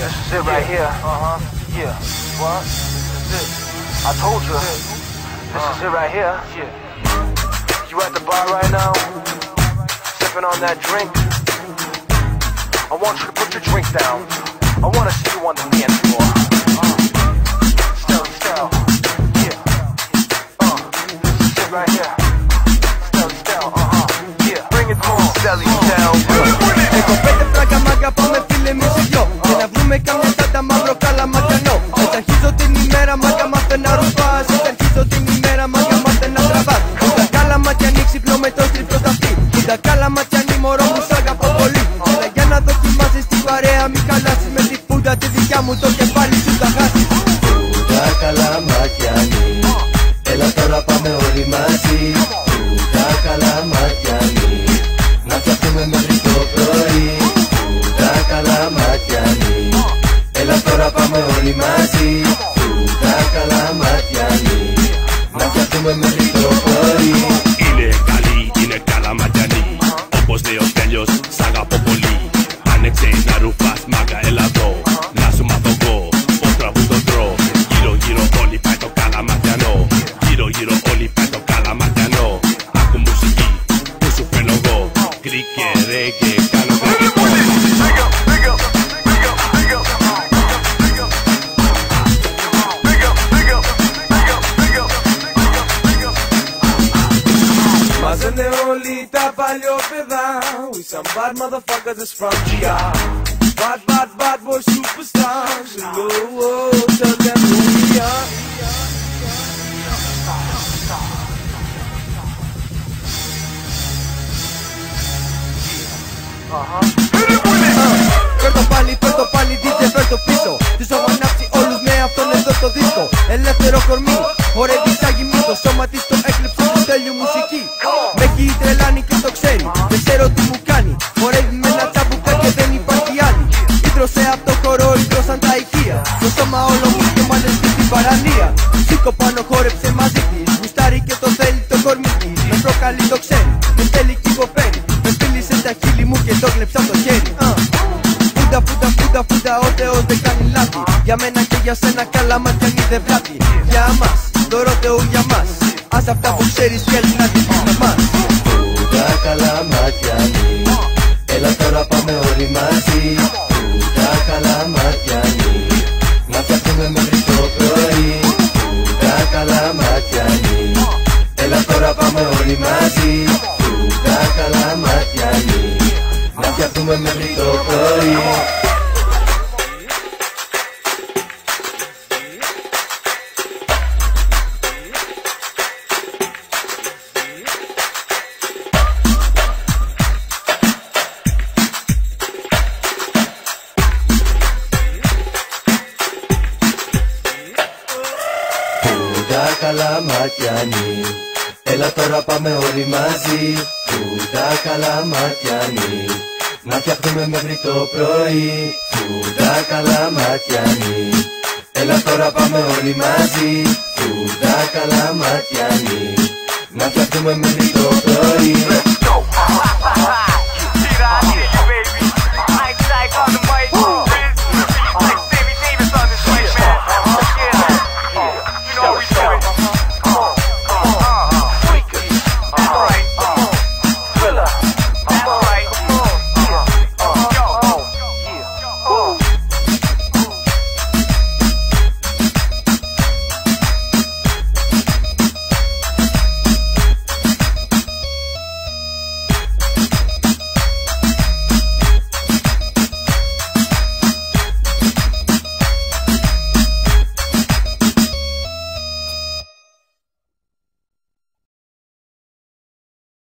This is it right here. Yeah. What? This is it. I told you. This is it right here. Yeah. You at the bar right now, sipping on that drink. I want you to put your drink down. I want to see you on the dance floor. Style. Yeah. This is it right here. Style. Yeah. Bring it on. Stelly down. Έχω πέντε φράγκα μάγκα, πάμε φίλε εμείς οι δυο. Και να βρούμε καμιά τάντα μαύρο καλά ματιανό. Έτσι αρχίζω την ημέρα μάγκα, μάθε να ρουφάς. Έτσι αρχίζω την ημέρα μάγκα, μάθε να τραβάς. Κοίτα καλά ματιανή, ξυπνώ με το στριπτό ταυτί. Κοίτα καλά ματιανή, μωρό μου σ' αγαπώ πολύ. Έλα για να δοκιμάσεις την παρέα, μη χαλάσεις. Με τη φούντα τη δικιά μου το κεφάλι σου θα χάσεις. Κοίτα καλά ματιανή, έλα τώρα πάμε όλοι μαζί. Κοίτα καλά ματιανή, να φτιάχνουμε μέχρι το πρωί. Κοίτα καλά ματιανή, έλα τώρα πάμε όλοι μαζί. Κοίτα καλά ματιανή, να φτιάχνουμε μέχρι το πρωί. Είναι καλή, είναι καλά ματιανή. Όπως λέει ο Στέλιος, σ' αγαπώ πολύ. Άνοιξε να ρουφάς μάγκα, έλα εδώ. Να σου μάθω εγώ πως τραβούν τον τρώ. Γύρω όλοι πάει το καλά ματιανό. Γύρω όλοι πάει το καλά ματιανό. Άκου μουσική που σου φέρνω εγώ. Κρίκ και ρέγγε, κάνω κρακετό. Μαζένε όλοι τα παλιόπαιδα. We some bad motherfuckers is from GR. Bad boy superstars. Tell them who we are. Φέρ' το πάλι, DJ, φέρ' το πίσω. Τους έχω ανάψει όλους με αυτόν εδώ το δίσκο. Ελεύθερο κορμί, χορεύει σαν γυμνή. Το σώμα της το έκλειψε του τέλειου μουσική. Με έχει τρελάνει και το ξέρει, δεν ξέρω τι μου κάνει. Χορεύει με ένα τσαμπουκά και δεν υπάρχει άλλη. Ίδρωσε απ' το χορό, ίδρωσαν τα ηχεία. Το σώμα όλο μου και μάλεστη στην παραλία. Σήκω πάνω, χόρεψε μαζί της. Γουστάρει και το θέλει το κορμί της. Με προκαλεί το ξέρει, με θέλει κι υποφέρει. Με φίλησε τα χείλη μου και το κλέψα το χέρι. Φούντα, ο Θεός δεν κάνει λάθη. Για μένα και για σένα καλά ματιανή δεν βλάπτει. Για μας, το Θεού για μας. Ας αυτά που ξέρεις θέλει να την πεις με μας. Κοίτα καλά ματιανή, έλα τώρα πάμε όλοι μαζί. Κοίτα καλά ματιανή, να φτιάχνουμε μέχρι το πρωί. Κοίτα καλά ματιανή, έλα τώρα πάμε όλοι μαζί. Κοίτα καλά ματιανή, να φτιάχνουμε μέχρι το πρωί. Κοίτα καλά ματιανή, έλα τώρα πάμε όλοι μαζί. Κοίτα καλά ματιανή, να φτιάχνουμε μέχρι το πρωί. Κοίτα καλά ματιανή, έλα τώρα πάμε όλοι μαζί. Κοίτα καλά ματιανή, να φτιάχνουμε μέχρι το πρωί.